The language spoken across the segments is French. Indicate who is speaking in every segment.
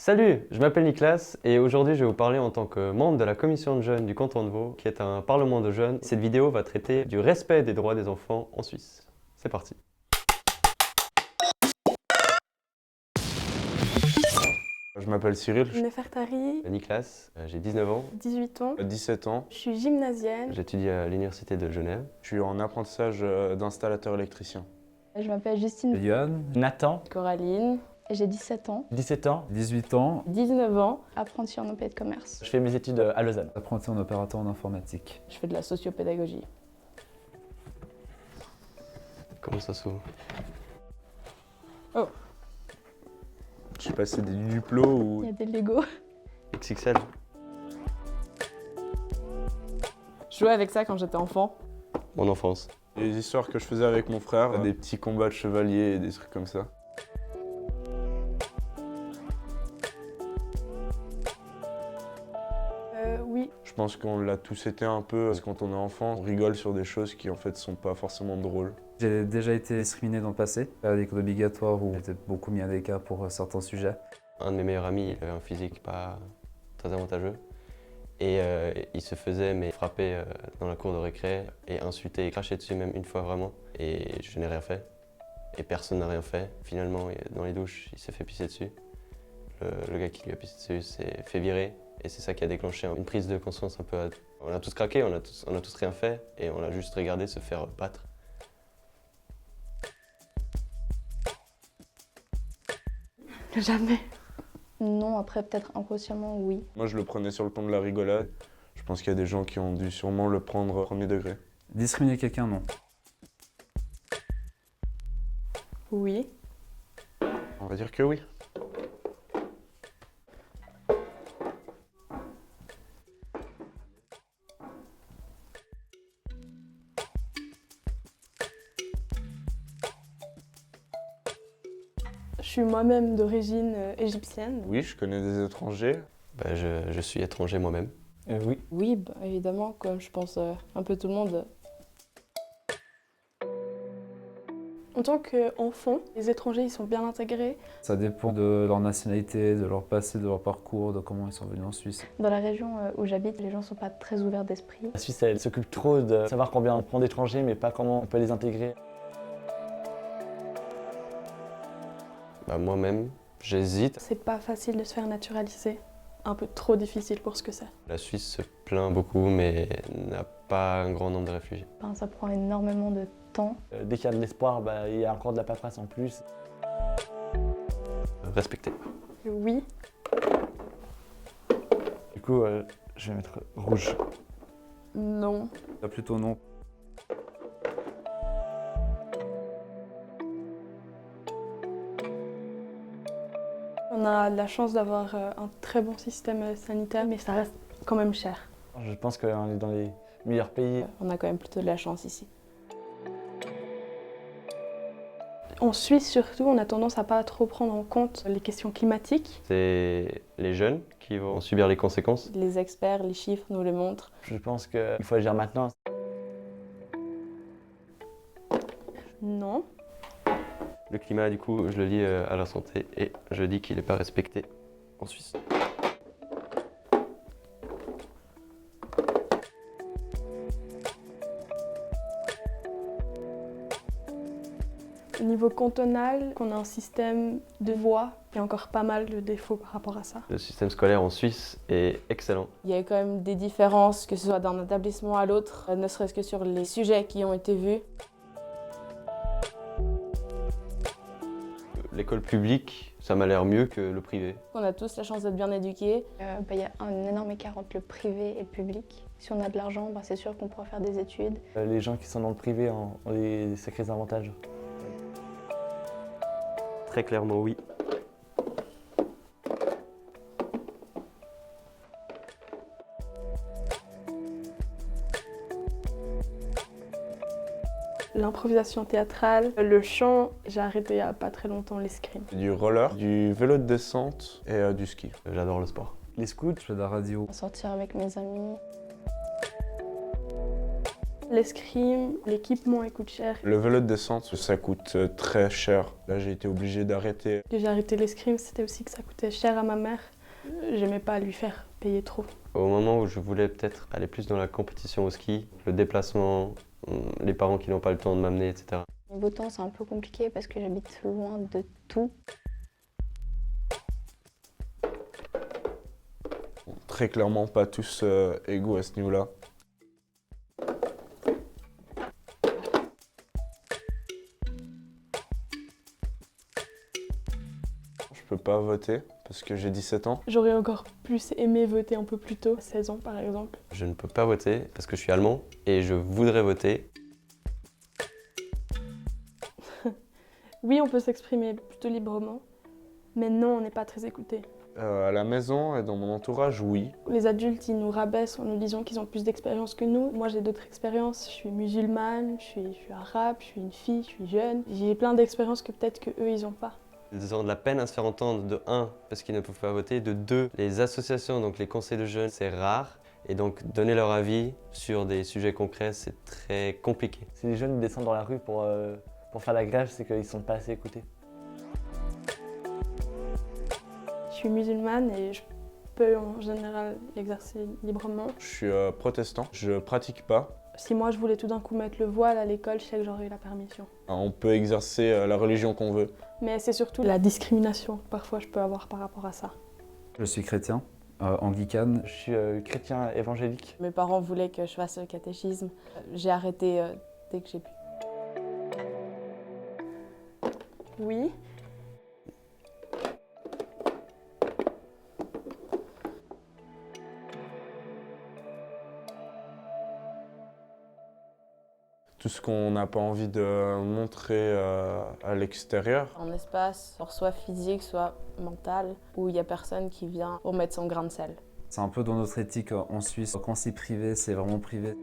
Speaker 1: Salut, je m'appelle Nicolas et aujourd'hui je vais vous parler en tant que membre de la commission de jeunes du canton de Vaud, qui est un parlement de jeunes. Cette vidéo va traiter du respect des droits des enfants en Suisse. C'est parti.
Speaker 2: Je m'appelle Cyril,
Speaker 3: Nefertari,
Speaker 1: Nicolas, j'ai 19 ans,
Speaker 3: 18 ans.
Speaker 2: j'ai 17 ans.
Speaker 3: Je suis gymnasienne.
Speaker 1: j'étudie à l'université de Genève.
Speaker 2: Je suis en apprentissage d'installateur électricien.
Speaker 4: Je m'appelle Justine
Speaker 5: Yohan, Nathan,
Speaker 3: Coraline.
Speaker 4: j'ai 17 ans,
Speaker 5: 17 ans, 18 ans,
Speaker 3: 19 ans.
Speaker 4: apprentie en OP de commerce.
Speaker 5: je fais mes études à Lausanne. Apprenti en opérateur en informatique.
Speaker 3: Je fais de la sociopédagogie.
Speaker 1: Comment ça s'ouvre?
Speaker 2: Je sais pas si c'est des Duplo ou...
Speaker 4: Il y a des Lego.
Speaker 1: XXL.
Speaker 3: Je jouais avec ça quand j'étais enfant.
Speaker 1: Mon enfance.
Speaker 2: Les histoires que je faisais avec mon frère, des petits combats de chevaliers et des trucs comme ça.
Speaker 3: Oui.
Speaker 2: Je pense qu'on l'a tous été un peu, parce que quand on est enfant, on rigole sur des choses qui en fait sont pas forcément drôles.
Speaker 5: J'ai déjà été discriminé dans le passé, à des cours obligatoires où j'étais beaucoup mis à l'écart pour certains sujets.
Speaker 1: Un de mes meilleurs amis, il avait un physique pas très avantageux. Et il se faisait frapper dans la cour de récré et insulter et cracher dessus même une fois vraiment. Et je n'ai rien fait. Et personne n'a rien fait. Finalement, dans les douches, il s'est fait pisser dessus. Le gars qui lui a pissé dessus s'est fait virer. Et c'est ça qui a déclenché une prise de conscience un peu. On a tous craqué, on a tous rien fait. Et on a juste regardé se faire battre.
Speaker 3: Jamais.
Speaker 4: Non, après peut-être inconsciemment, oui.
Speaker 2: Moi je le prenais sur le ton de la rigolade. Je pense qu'il y a des gens qui ont dû sûrement le prendre au premier degré.
Speaker 5: Discriminer quelqu'un, non.
Speaker 3: Oui.
Speaker 2: On va dire que oui.
Speaker 3: Je suis moi-même d'origine égyptienne.
Speaker 2: Oui, je connais des étrangers.
Speaker 1: Je suis étranger moi-même.
Speaker 5: Oui.
Speaker 3: Oui, évidemment, comme je pense un peu tout le monde. En tant qu'enfant, les étrangers, ils sont bien intégrés.
Speaker 5: Ça dépend de leur nationalité, de leur passé, de leur parcours, de comment ils sont venus en Suisse.
Speaker 4: Dans la région où j'habite, les gens sont pas très ouverts d'esprit.
Speaker 6: La Suisse, elle s'occupe trop de savoir combien on prend d'étrangers, mais pas comment on peut les intégrer.
Speaker 1: Moi-même, j'hésite.
Speaker 3: C'est pas facile de se faire naturaliser. Un peu trop difficile pour ce que c'est.
Speaker 1: La Suisse se plaint beaucoup, mais n'a pas un grand nombre de réfugiés.
Speaker 4: Enfin, ça prend énormément de temps.
Speaker 6: Dès qu'il y a de l'espoir, il y a encore de la paperasse en plus.
Speaker 1: Respecté.
Speaker 3: Oui.
Speaker 6: Du coup, je vais mettre rouge.
Speaker 3: Non.
Speaker 5: Là, plutôt non.
Speaker 3: On a la chance d'avoir un très bon système sanitaire, mais ça reste quand même cher.
Speaker 6: Je pense qu'on est dans les meilleurs pays.
Speaker 3: On a quand même plutôt de la chance ici. En Suisse surtout, on a tendance à pas trop prendre en compte les questions climatiques.
Speaker 1: C'est les jeunes qui vont subir les conséquences.
Speaker 3: Les experts, les chiffres nous le montrent.
Speaker 6: Je pense qu'il faut agir maintenant.
Speaker 3: Non.
Speaker 1: Le climat, du coup, je le lis à la santé et je dis qu'il n'est pas respecté en Suisse.
Speaker 3: Au niveau cantonal, on a un système de voix. Il y a encore pas mal de défauts par rapport à ça.
Speaker 1: Le système scolaire en Suisse est excellent.
Speaker 3: Il y a quand même des différences, que ce soit d'un établissement à l'autre, ne serait-ce que sur les sujets qui ont été vus.
Speaker 1: L'école publique, ça m'a l'air mieux que le privé.
Speaker 3: On a tous la chance d'être bien éduqués.
Speaker 4: Il y a un énorme écart entre le privé et le public. Si on a de l'argent, c'est sûr qu'on pourra faire des études.
Speaker 6: Les gens qui sont dans le privé ont des sacrés avantages.
Speaker 1: Très clairement, oui.
Speaker 3: L'improvisation théâtrale, le chant, j'ai arrêté il y a pas très longtemps l'escrime.
Speaker 2: Du roller, du vélo de descente et du ski.
Speaker 1: J'adore le sport.
Speaker 6: Les scouts,
Speaker 5: Je fais de la radio.
Speaker 4: Sortir avec mes amis.
Speaker 3: L'escrime, l'équipement, il coûte cher.
Speaker 2: Le vélo de descente, ça coûte très cher. Là, j'ai été obligé d'arrêter.
Speaker 3: Que j'ai arrêté l'escrime, c'était aussi que ça coûtait cher à ma mère. J'aimais pas lui faire payer trop.
Speaker 1: Au moment où je voulais peut-être aller plus dans la compétition au ski, le déplacement, les parents qui n'ont pas le temps de m'amener, etc.
Speaker 4: Niveau temps, c'est un peu compliqué parce que j'habite loin de tout.
Speaker 2: Très clairement pas tous égaux à ce niveau-là. Je peux pas voter parce que j'ai 17 ans.
Speaker 3: J'aurais encore plus aimé voter un peu plus tôt, 16 ans par exemple.
Speaker 1: Je ne peux pas voter parce que je suis allemand et je voudrais voter.
Speaker 3: Oui, on peut s'exprimer plutôt librement, mais non, on n'est pas très écouté.
Speaker 2: À la maison et dans mon entourage, oui.
Speaker 3: Les adultes, ils nous rabaissent en nous disant qu'ils ont plus d'expérience que nous. Moi, j'ai d'autres expériences. Je suis musulmane, je suis arabe, je suis une fille, je suis jeune. J'ai plein d'expériences que peut-être qu'eux, ils n'ont pas.
Speaker 1: Ils ont de la peine à se faire entendre, de 1, parce qu'ils ne peuvent pas voter, de 2, les associations, donc les conseils de jeunes, c'est rare. Et donc donner leur avis sur des sujets concrets, c'est très compliqué.
Speaker 6: Si les jeunes descendent dans la rue pour faire la grève, c'est qu'ils sont pas assez écoutés.
Speaker 3: Je suis musulmane et je peux en général l'exercer librement.
Speaker 2: Je suis protestant, je pratique pas.
Speaker 3: Si moi je voulais tout d'un coup mettre le voile à l'école, je sais que j'aurais eu la permission.
Speaker 2: On peut exercer la religion qu'on veut.
Speaker 3: Mais c'est surtout la discrimination que parfois je peux avoir par rapport à ça.
Speaker 5: Je suis chrétien, anglicane.
Speaker 6: Je suis chrétien évangélique.
Speaker 7: Mes parents voulaient que je fasse le catéchisme. J'ai arrêté dès que j'ai pu.
Speaker 3: Oui.
Speaker 2: Tout ce qu'on n'a pas envie de montrer à l'extérieur.
Speaker 7: En espace, soit physique, soit mental, où il n'y a personne qui vient pour mettre son grain de sel.
Speaker 5: C'est un peu dans notre éthique en Suisse. Quand c'est privé, c'est vraiment privé.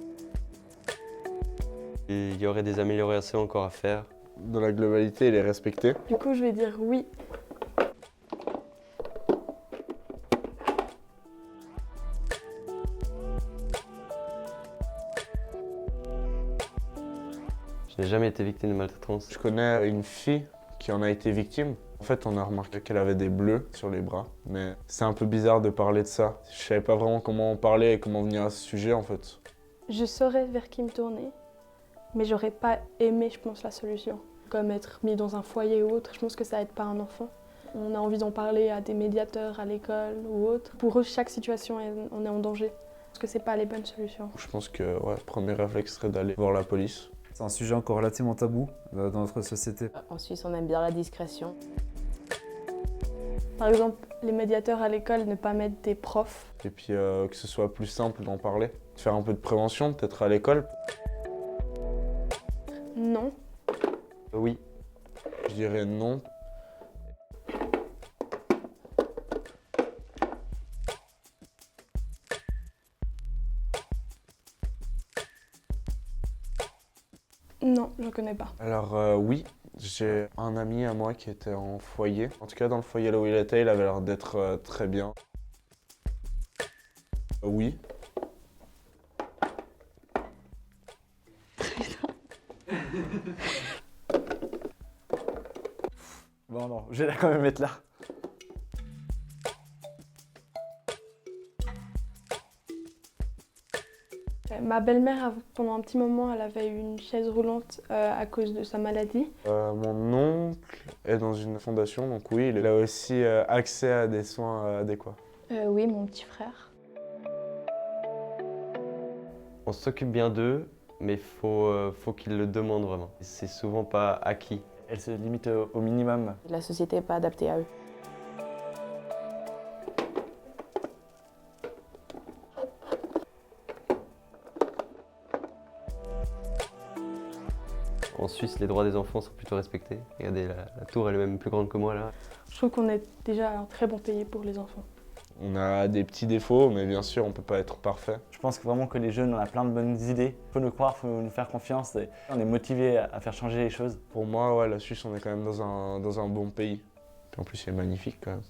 Speaker 1: Et il y aurait des améliorations encore à faire.
Speaker 2: Dans la globalité, il est respecté.
Speaker 3: Du coup, je vais dire oui.
Speaker 1: Je n'ai jamais été victime de maltraitance.
Speaker 2: Je connais une fille qui en a été victime. En fait, on a remarqué qu'elle avait des bleus sur les bras. Mais c'est un peu bizarre de parler de ça. Je savais pas vraiment comment en parler et comment venir à ce sujet, en fait.
Speaker 3: Je saurais vers qui me tourner, mais j'aurais pas aimé, je pense, la solution. Comme être mis dans un foyer ou autre, je pense que ça aide pas un enfant. On a envie d'en parler à des médiateurs, à l'école ou autre. Pour eux, chaque situation, on est en danger. Parce que c'est pas les bonnes solutions.
Speaker 2: Je pense que le premier réflexe serait d'aller voir la police.
Speaker 5: C'est un sujet encore relativement tabou dans notre société.
Speaker 7: En Suisse, on aime bien la discrétion.
Speaker 3: Par exemple, les médiateurs à l'école, ne pas mettre des profs.
Speaker 2: Et puis que ce soit plus simple d'en parler. De faire un peu de prévention, peut-être à l'école.
Speaker 3: Non.
Speaker 1: Oui,
Speaker 2: Je dirais non.
Speaker 3: Non, je connais pas.
Speaker 2: Alors oui, j'ai un ami à moi qui était en foyer. En tout cas, dans le foyer là où il était, il avait l'air d'être très bien. Oui.
Speaker 6: Bon non, je vais quand même être là.
Speaker 3: Ma belle-mère, pendant un petit moment, elle avait eu une chaise roulante à cause de sa maladie.
Speaker 2: Mon oncle est dans une fondation, donc oui, il a aussi accès à des soins adéquats.
Speaker 4: Oui, mon petit frère.
Speaker 1: on s'occupe bien d'eux, mais faut qu'ils le demandent vraiment. C'est souvent pas acquis.
Speaker 6: Elle se limite au minimum.
Speaker 7: La société n'est pas adaptée à eux.
Speaker 1: En Suisse, les droits des enfants sont plutôt respectés. Regardez, la tour elle est même plus grande que moi là.
Speaker 3: Je trouve qu'on est déjà un très bon pays pour les enfants.
Speaker 2: On a des petits défauts, mais bien sûr, on peut pas être parfait.
Speaker 6: Je pense vraiment que les jeunes, on a plein de bonnes idées. Il faut nous croire, il faut nous faire confiance. Et on est motivés à faire changer les choses.
Speaker 2: Pour moi, ouais, la Suisse, on est quand même dans un bon pays. Puis en plus, c'est magnifique quand même.